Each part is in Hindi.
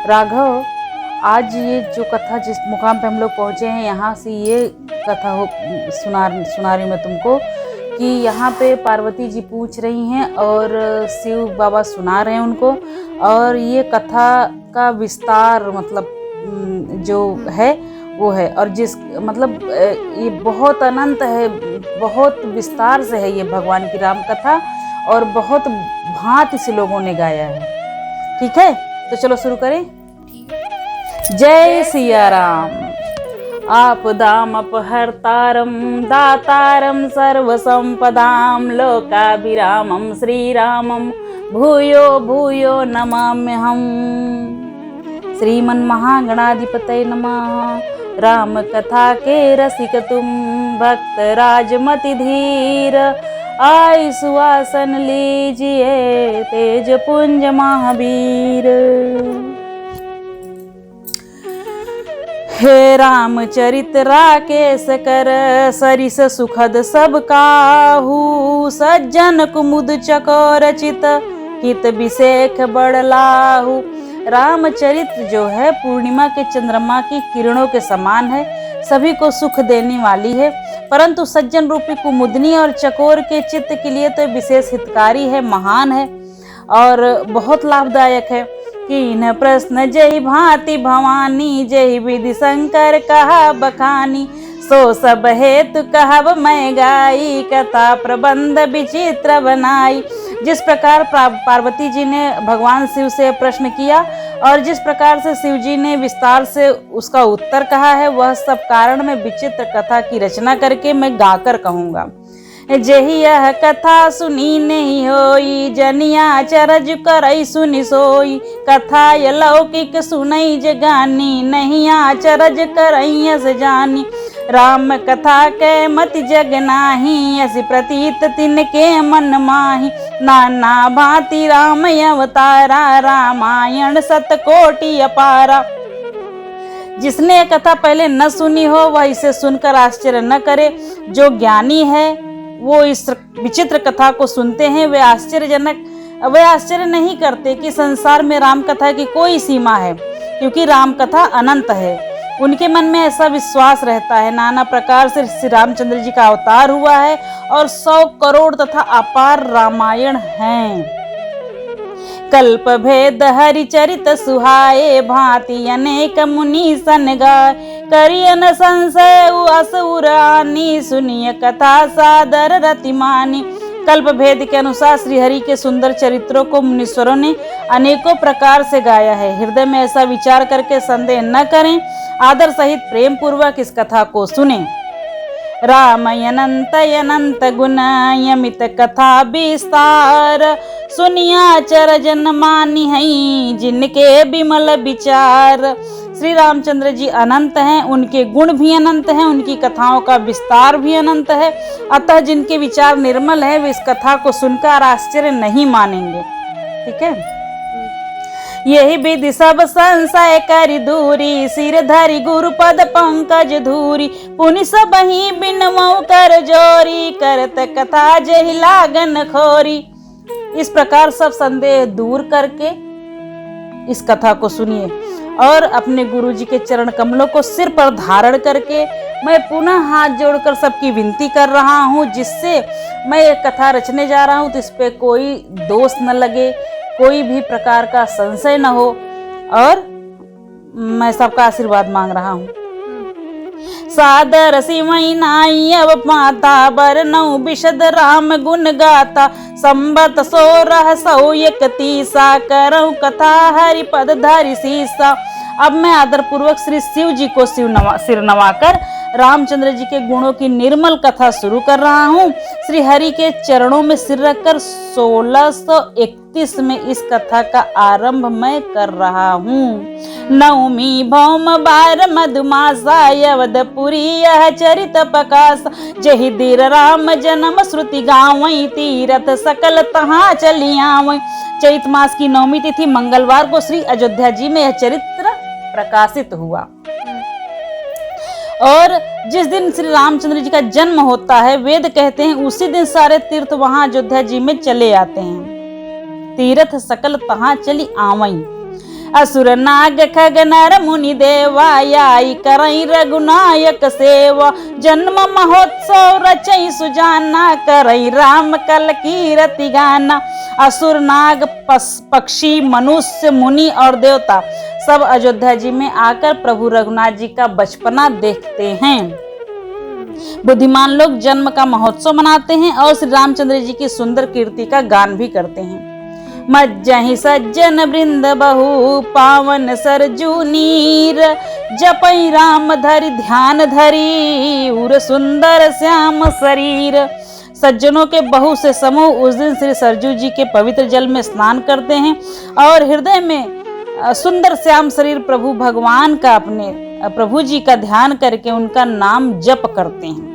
राघव, आज ये जो कथा जिस मुकाम पे हम लोग पहुँचे हैं, यहाँ से ये कथा सुना रही मैं तुमको कि यहाँ पे पार्वती जी पूछ रही हैं और शिव बाबा सुना रहे हैं उनको। और ये कथा का विस्तार मतलब जो है वो है, और जिस मतलब ये बहुत अनंत है, बहुत विस्तार से है ये भगवान की राम कथा, और बहुत भांति से लोगों ने गाया है। ठीक है, तो चलो शुरू करें। जय सिया राम। आपदाम अपहर्तारम दातारम सर्वसंपदाम लोकाभिरामम श्रीरामम भूयो भूयो नमाम्यहम्। श्रीमन्महागणाधिपतये नमः। राम कथा के रसिक तुम भक्त राजमति धीर, आय सुवासन लीजिए तेज पुंज महावीर। हे रामचरित राकेश कर सरिस सुखद सब काहू, सज्जन कुमुद चकोर चित हित विशेख बड़लाहू। रामचरित जो है पूर्णिमा के चंद्रमा की किरणों के समान है, सभी को सुख देने वाली है, परंतु सज्जन रूपी कुमुदनी और चकोर के चित्त के लिए तो विशेष हितकारी है, महान है और बहुत लाभदायक है। कीन प्रश्न जय भांति भवानी, जय विधि शंकर कहा बखानी, सो सब हेतु कहब मैं गाई, कथा प्रबंध विचित्र बनाई। जिस प्रकार पार्वती जी ने भगवान शिव से प्रश्न किया और जिस प्रकार से शिव जी ने विस्तार से उसका उत्तर कहा है, वह सब कारण में विचित्र कथा की रचना करके मैं गाकर कहूँगा। जेहि यह कथा सुनी नहीं होई, जनिया चरज करई सुनि सोई, कथा अलौकिक सुनई जगानी, नहीं आचरज करई यस जानी। राम कथा के मति जग नाही, असी प्रतीत तिनके मन माही, नाना भांति राम अवतारा, रामायण सतकोटि अपारा। जिसने कथा पहले न सुनी हो वह इसे सुनकर आश्चर्य न करे, जो ज्ञानी है वो इस विचित्र कथा को सुनते हैं, वे आश्चर्य नहीं करते कि संसार में राम कथा की कोई सीमा है, क्योंकि राम कथा अनंत है। उनके मन में ऐसा विश्वास रहता है, नाना प्रकार से श्री रामचंद्र जी का अवतार हुआ है और 100 करोड़ तथा अपार रामायण हैं। कल्प भेद हरिचरित सुहाए, भांति अनेक मुनि सन गाय, करियन संशय असुर आनी, सुनिय कथा सादर रतिमानी। कल्प भेद के अनुसार श्री हरि के सुंदर चरित्रों को मुनीश्वरों ने अनेकों प्रकार से गाया है। हृदय में ऐसा विचार करके संदेह न करें, आदर सहित प्रेम पूर्वक इस कथा को सुने। राम अनंत अनंत गुण यमित कथा विस्तार, सुनिया चरजन मानी हई, जिनके विमल विचार। श्री रामचंद्र जी अनंत हैं, उनके गुण भी अनंत हैं, उनकी कथाओं का विस्तार भी अनंत है, अतः जिनके विचार निर्मल है वे इस कथा को सुनकर आश्चर्य नहीं मानेंगे। ठीक है। यही विधि सब संशय करि दूरी, सिर धरि गुरु पद पंकज धूरी, पुनि सब ही बिनमऊ कर जोरी, करत कथा जहि लागन खोरी। इस प्रकार सब संदेह दूर करके इस कथा को सुनिए और अपने गुरु जी के चरण कमलों को सिर पर धारण करके मैं पुनः हाथ जोड़कर सबकी विनती कर रहा हूँ, जिससे मैं एक कथा रचने जा रहा हूँ तो इस पे कोई दोष न लगे, कोई भी प्रकार का संशय न हो, और मैं सबका आशीर्वाद मांग रहा हूँ। सादर सिमई नाई अब माता, बरनऊ विशद राम गुण गाता, संबत 1631 करऊं कथा हरि पद धरि सीसा। अब मैं आदर पूर्वक श्री शिव जी को सिर नवाकर रामचंद्र जी के गुणों की निर्मल कथा शुरू कर रहा हूँ। श्री हरि के चरणों में सिर रखकर 1631 में इस कथा का आरंभ मैं कर रहा हूँ। नवमी भौम बार मधुमासा, अवधपुरी यह चरित प्रकाश, जहि धीर राम जन्म श्रुति गावई, तीरथ सकल तहाँ चली आवई। चैत मास की नवमी तिथि मंगलवार को श्री अयोध्या जी में यह चरित्र प्रकाशित हुआ, और जिस दिन श्री रामचंद्र जी का जन्म होता है, वेद कहते हैं उसी दिन सारे तीर्थ वहां अयोध्या जी में चले आते हैं। तीर्थ सकल तहाँ चली आवई। असुर नाग खग नर मुनि देवा आई करई रघुनायक सेवा। जन्म महोत्सव रचई सुजाना करई राम कल कीरति गाना। असुर नाग पक्षी मनुष्य मुनि और देवता सब अयोध्या जी में आकर प्रभु रघुनाथ जी का बचपना देखते हैं। बुद्धिमान लोग जन्म का महोत्सव मनाते हैं और श्री रामचंद्र जी की सुंदर कीर्ति का गान भी करते हैं। मज्जहि सज्जन वृंद बहु पावन सरजू नीर। जपई राम धरि ध्यान धरी उर सुंदर श्याम शरीर। सज्जनों के बहु से समूह उस दिन श्री सरजू जी के पवित्र जल में स्नान करते हैं और हृदय में सुंदर श्याम शरीर प्रभु भगवान का अपने प्रभु जी का ध्यान करके उनका नाम जप करते हैं।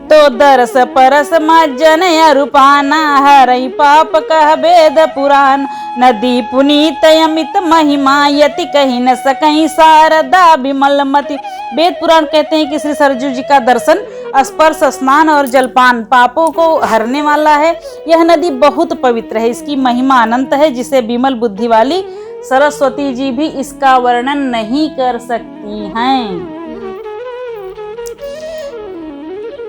तो दरस परस मज्जन अरूपाना हरई पाप कह वेद पुराण। नदी पुनीत अमित महिमा यति कही न सकई शारदा विमलमति। वेद पुराण कहते हैं कि श्री सरजू जी का दर्शन, स्पर्श, स्नान और जलपान पापों को हरने वाला है। यह नदी बहुत पवित्र है, इसकी महिमा अनंत है जिसे विमल बुद्धि वाली सरस्वती जी भी इसका वर्णन नहीं कर सकती हैं।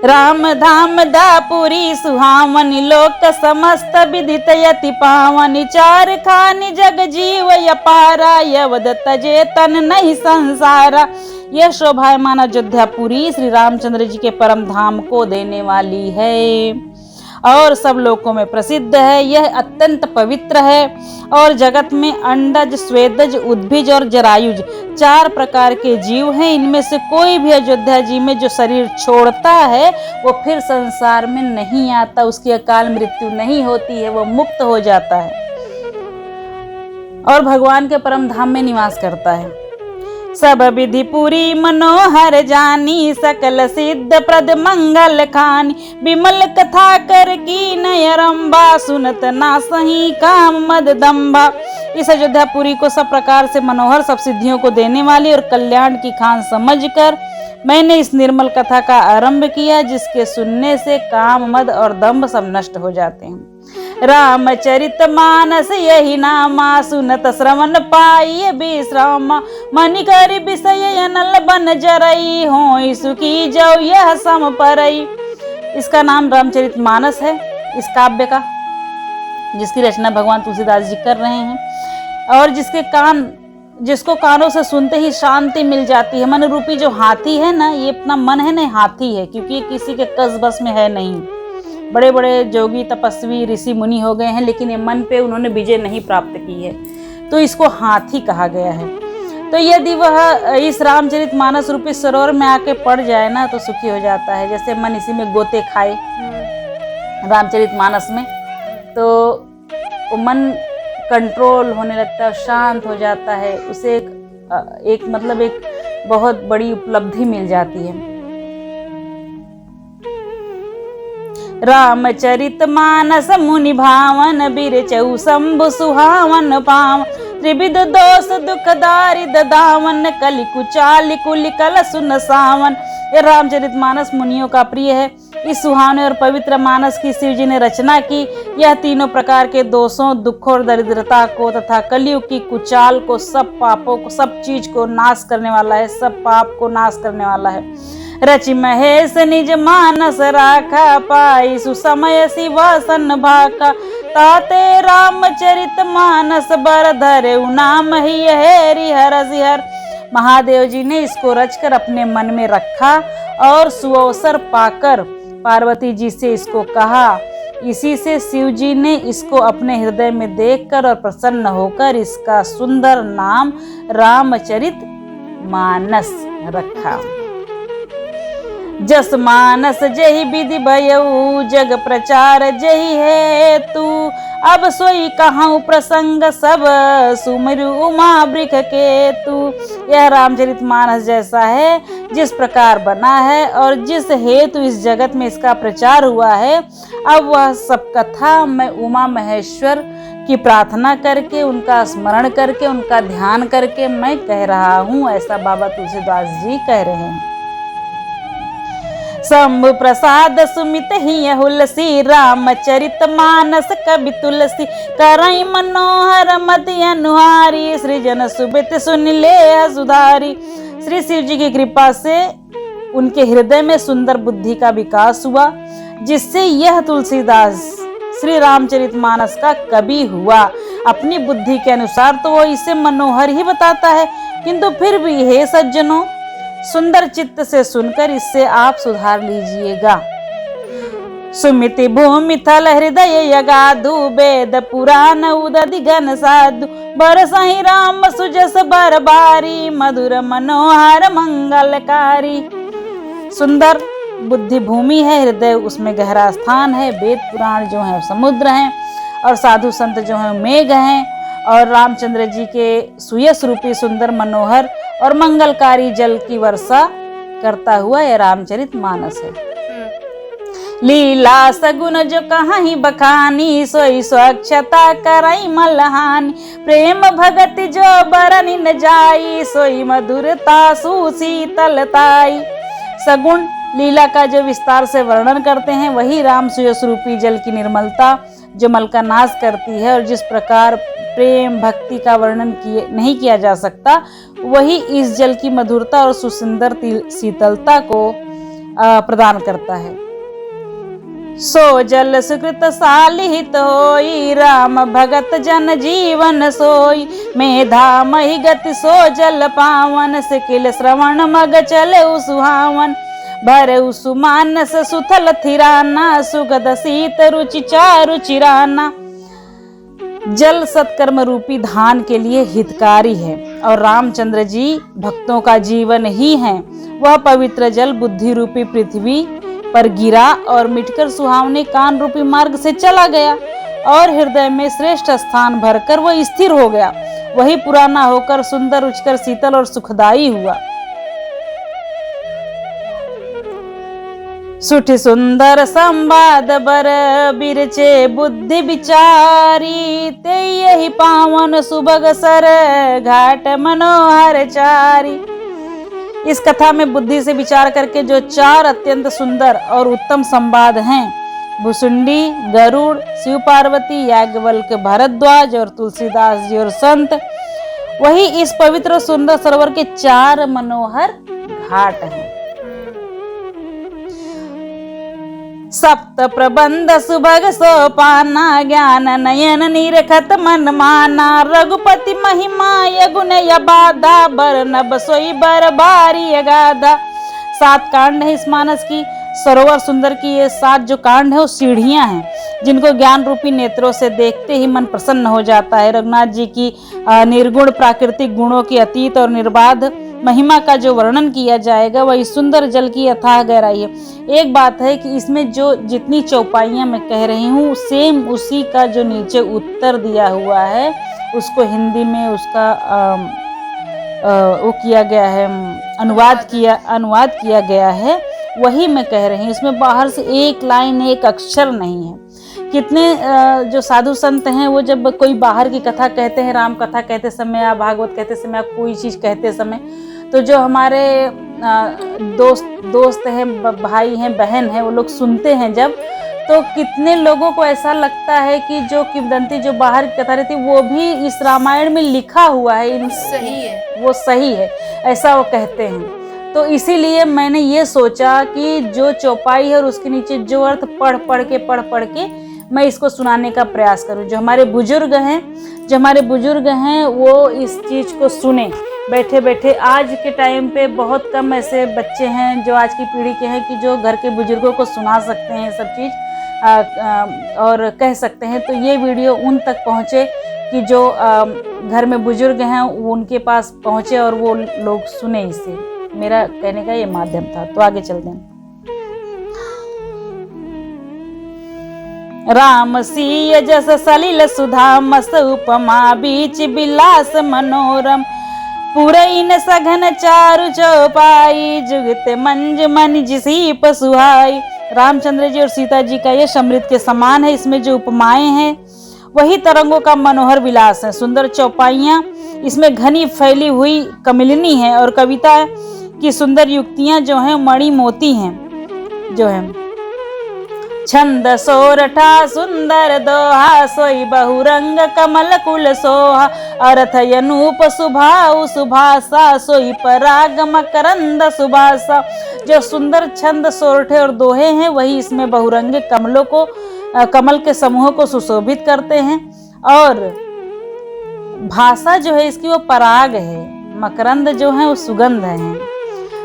राम धाम दापुरी सुहावनी लोक समस्त विदित यति पावनी। चार खानी जग जीव अपारा यवद तजे तन नहीं संसारा। यह शोभायमान अयोध्यापुरी श्री रामचंद्र जी के परम धाम को देने वाली है और सब लोकों में प्रसिद्ध है। यह अत्यंत पवित्र है और जगत में अंडज, स्वेदज, उद्भिज और जरायुज 4 प्रकार के जीव हैं। इनमें से कोई भी अयोध्या जी में जो शरीर छोड़ता है वो फिर संसार में नहीं आता, उसकी अकाल मृत्यु नहीं होती है, वो मुक्त हो जाता है और भगवान के परम धाम में निवास करता है। सब विधि पूरी मनोहर जानी सकल सिद्ध प्रद मंगल खानी। विमल कथा कर की नयरंबा सुनत ना सही काम मद दम्बा। इस अयोध्यापुरी को सब प्रकार से मनोहर, सब सिद्धियों को देने वाली और कल्याण की खान समझकर मैंने इस निर्मल कथा का आरंभ किया जिसके सुनने से काम, मद और दंभ सब नष्ट हो जाते हैं। रामचरित मानस यही नामा सुनत श्रवण पाई विश्राम। मनि करि विषय अनल बन जरई हो सुखी जाओ यह सम परई। इसका नाम रामचरित मानस है, इस काव्य का, जिसकी रचना भगवान तुलसीदास जी कर रहे हैं और जिसको कानों से सुनते ही शांति मिल जाती है। मन रूपी जो हाथी है ना, ये अपना मन है ना, हाथी है, क्योंकि ये किसी के कस बस में है नहीं। बड़े बड़े जोगी, तपस्वी, ऋषि मुनि हो गए हैं लेकिन ये मन पे उन्होंने विजय नहीं प्राप्त की है, तो इसको हाथी कहा गया है। तो यदि वह इस रामचरित मानस रूपी सरोवर में आके पड़ जाए ना तो सुखी हो जाता है। जैसे मन इसी में गोते खाए रामचरित मानस में, तो मन कंट्रोल होने लगता है, शांत हो जाता है, उसे एक बहुत बड़ी उपलब्धि मिल जाती है। रामचरित मानस मुनि भावन बिरचऊ शंभु सुहावन पावन। त्रिविध दोष दुख दारिद दावन कलि कुचाल कुलि कल सुन सावन। यह रामचरित मानस मुनियों का प्रिय है। इस सुहावने और पवित्र मानस की शिव जी ने रचना की। यह तीनों प्रकार के दोषों, दुखों और दरिद्रता को तथा कलयुग की कुचाल को, सब पापों को, सब चीज को नाश करने वाला है, सब पाप को नाश करने वाला है। रचि महेश निज मानस राखा पाई सुसमय शिवासन भाका। ताते रामचरित मानस बर धरे नाम ही हेरि हर सिहर। महादेव जी ने इसको रचकर अपने मन में रखा और सुअवसर पाकर पार्वती जी से इसको कहा। इसी से शिव जी ने इसको अपने हृदय में देखकर और प्रसन्न होकर इसका सुंदर नाम रामचरित मानस रखा। जस मानस जही विधि भयऊ जग प्रचार जही है तू। अब सोई कहूँ प्रसंग सब सुमिरु उमा वृख के तू। यह रामचरित मानस जैसा है जिस प्रकार बना है और जिस हेतु इस जगत में इसका प्रचार हुआ है, अब वह सब कथा मैं उमा महेश्वर की प्रार्थना करके, उनका स्मरण करके, उनका ध्यान करके मैं कह रहा हूँ। ऐसा बाबा तुलसीदास जी कह रहे हैं। शंभु प्रसाद सुमित ही हुलसी रामचरित मानस कवि तुलसी करई मनोहर मति अनुहारी सृजन सुबित सुन ले सुधारी। श्री शिव जी की कृपा से उनके हृदय में सुंदर बुद्धि का विकास हुआ, जिससे यह तुलसीदास श्री रामचरितमानस का कवि हुआ। अपनी बुद्धि के अनुसार तो वो इसे मनोहर ही बताता है, किंतु फिर भी हे सज्जनों, सुंदर चित्त से सुनकर इससे आप सुधार लीजिएगा। सुमिति भूमि थल हृदय यगाधु वेद पुराण उदधि घन साधु बरसहि राम सुजस बरबारी मधुर मनोहर मंगलकारी। सुंदर बुद्धि भूमि है, हृदय उसमें गहरा स्थान है, वेद पुराण जो है समुद्र हैं और साधु संत जो है मेघ हैं, और रामचंद्र जी के सुयस रूपी सुंदर मनोहर और मंगलकारी जल की वर्षा करता हुआ यह रामचरितमानस है। लीला सगुन जो कहीं बखानी सोई स्वच्छता करई मलहानी प्रेम भगति जो बरनि न जाई सोई मधुरता सुशीतलताई। सगुण लीला का जो विस्तार से वर्णन करते हैं वही राम सुयस रूपी जल की निर्मलता जो मल का नाश करती है, और जिस प्रकार प्रेम भक्ति का वर्णन नहीं किया जा सकता, वही इस जल की मधुरता और सुसुंदर शीतलता को प्रदान करता है। सो जल सुकृत सालिहित होई राम भगत जन जीवन सोई मेधा मही गति सो जल पावन सिकिल श्रवण मग चले सुहावन भरे सुमानस सुथल थिराना सुगध शीत रुचि चारु चिराना। जल सत्कर्म रूपी धान के लिए हितकारी है और रामचंद्र जी भक्तों का जीवन ही है। वह पवित्र जल बुद्धि रूपी पृथ्वी पर गिरा और मिटकर सुहावने कान रूपी मार्ग से चला गया और हृदय में श्रेष्ठ स्थान भरकर वह स्थिर हो गया। वही पुराना होकर सुंदर रुचिकर शीतल और सुखदायी हुआ। सुठी सुंदर संवाद बर बिरचे बुद्धि विचारी ते यही पावन सुबग सर घाट मनोहर चारी। इस कथा में बुद्धि से विचार करके जो 4 अत्यंत सुंदर और उत्तम संवाद हैं, भुसुंडी, गरुड़, शिव पार्वती, याज्ञवल्क्य, भारद्वाज और तुलसीदास जी और संत, वही इस पवित्र सुंदर सरोवर के 4 मनोहर घाट हैं। सप्त प्रबंध सुभग सोपाना ज्ञान नयन निरखत मन माना रघुपति महिमा यगुण यबाधा बरनब सोई बरबारी यगाधा। 7 कांड है इस मानस की। सरोवर सुंदर की ये 7 जो कांड है वो सीढ़ियां हैं जिनको ज्ञान रूपी नेत्रों से देखते ही मन प्रसन्न हो जाता है। रघुनाथ जी की निर्गुण प्राकृतिक गुणों की अतीत और निर्बाध महिमा का जो वर्णन किया जाएगा वह इस सुंदर जल की अथाह गहराई है। एक बात है कि इसमें जो जितनी चौपाइयां मैं कह रही हूँ सेम उसी का जो नीचे उत्तर दिया हुआ है उसको हिंदी में उसका वो किया गया है, अनुवाद किया गया है, वही मैं कह रही हूँ। इसमें बाहर से एक लाइन एक अक्षर नहीं है। कितने जो साधु संत हैं वो जब कोई बाहर की कथा कहते हैं, राम कथा कहते समय या भागवत कहते समय या कोई चीज़ कहते समय, तो जो हमारे दोस्त हैं, भाई हैं, बहन हैं, वो लोग सुनते हैं जब, तो कितने लोगों को ऐसा लगता है कि जो किंवदंती जो बाहर की कथा रहती वो भी इस रामायण में लिखा हुआ है, सही है, वो सही है, ऐसा वो कहते हैं। तो इसीलिए मैंने ये सोचा कि जो चौपाई है और उसके नीचे जो अर्थ पढ़ पढ़ के मैं इसको सुनाने का प्रयास करूं। जो हमारे बुजुर्ग हैं वो इस चीज़ को सुने बैठे बैठे। आज के टाइम पे बहुत कम ऐसे बच्चे हैं जो आज की पीढ़ी के हैं कि जो घर के बुजुर्गों को सुना सकते हैं सब चीज़ और कह सकते हैं। तो ये वीडियो उन तक पहुँचे कि जो घर में बुजुर्ग हैं उनके पास पहुँचे और वो लोग सुने इसे। मेरा कहने का ये माध्यम था। तो आगे चलते हैं। राम सीय जस सलिल सुधा मस उपमा बीच बिलास मनोरम पूरे इन सघन चारु चौपाई जुगत मंज मन जिसी सुहाई। रामचंद्र जी और सीता जी का यश अमृत के समान है। इसमें जो उपमाएं हैं वही तरंगों का मनोहर विलास है। सुंदर चौपाइयाँ इसमें घनी फैली हुई कमिलनी है और कविता की सुंदर युक्तियां जो हैं मणि मोती हैं। जो है छंद सोरठा सुंदर दोहा सोई बहुरंग कमल कुल सोहा अर्थ अनूप सुभाऊ सुभाषा सोई पराग मकरंद सुभाषा। जो सुंदर छंद सोरठे और दोहे हैं वही इसमें बहुरंगे कमलों को कमल के समूह को सुशोभित करते हैं। और भाषा जो है इसकी वो पराग है, मकरंद जो है वो सुगंध है।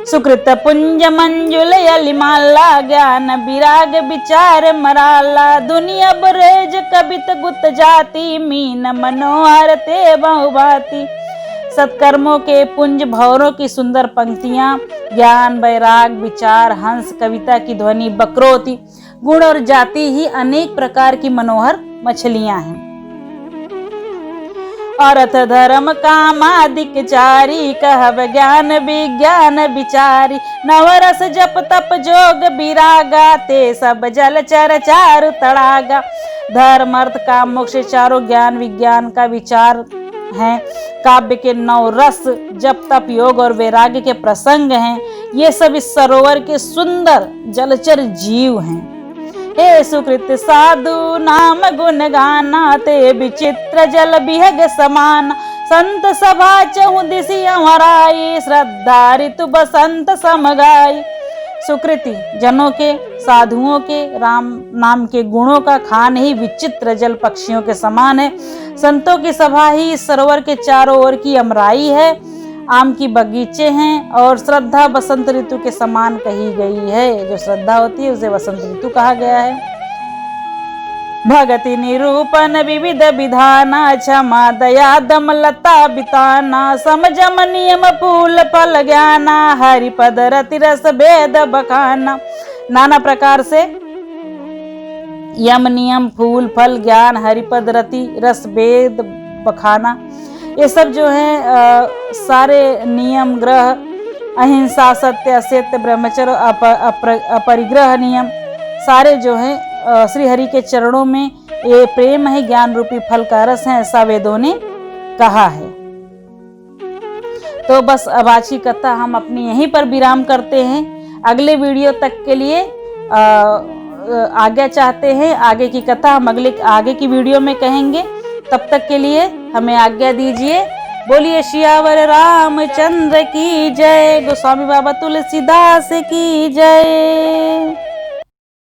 सुकृत पुंज मंजुल यलिमाला ज्ञान विराग विचार मराला दुनिया बरेज कवित गुत जाति मीन मनोहर ते बहुभाति। सत्कर्मों के पुंज भौरों की सुंदर पंक्तियां, ज्ञान वैराग विचार हंस कविता की ध्वनि बकरोती, गुण और जाति ही अनेक प्रकार की मनोहर मछलियां हैं। अर्थ धर्म कामादिक चारी कहब ज्ञान विज्ञान विचारी नवरस जप तप जोग विरागा ते सब जल चर चारु तड़ागा। धर्म अर्थ काम मोक्ष चारों ज्ञान विज्ञान का विचार हैं। काव्य के 9 रस जप तप योग और वैराग्य के प्रसंग हैं। ये सब इस सरोवर के सुंदर जलचर जीव हैं। हे सुकृत साधु नाम गुण गाना ते विचित्र जल बिहग समान संत सभा चहु दिशि हराई श्रद्धा ऋतु बसंत समगाई। सुकृति जनों के साधुओं के राम नाम के गुणों का खान ही विचित्र जल पक्षियों के समान है। संतों की सभा ही इस सरोवर के चारों ओर की अमराई है। आम की बगीचे हैं और श्रद्धा बसंत ऋतु के समान कही गई है। जो श्रद्धा होती है उसे बसंत ऋतु कहा गया है। भगति निरूपण विविध विधाना क्षमा दया दम लता बिताना समझम नियम फूल फल ज्ञाना हरि पद रति रस भेद बखाना। नाना प्रकार से यम नियम फूल फल ज्ञान हरिपद रति रस भेद बखाना, ये सब जो है सारे नियम ग्रह अहिंसा सत्य असत्य ब्रह्मचर्य अपरिग्रह नियम सारे जो है श्री हरि के चरणों में ये प्रेम है, ज्ञान रूपी फल का रस है, ऐसा वेदों ने कहा है। तो बस अब आज की कथा हम अपनी यहीं पर विराम करते हैं। अगले वीडियो तक के लिए आज्ञा चाहते हैं। आगे की कथा हम आगे की वीडियो में कहेंगे। तब तक के लिए हमें आज्ञा दीजिए। बोलिए सियावर रामचंद्र की जय। गोस्वामी बाबा तुलसीदास की जय।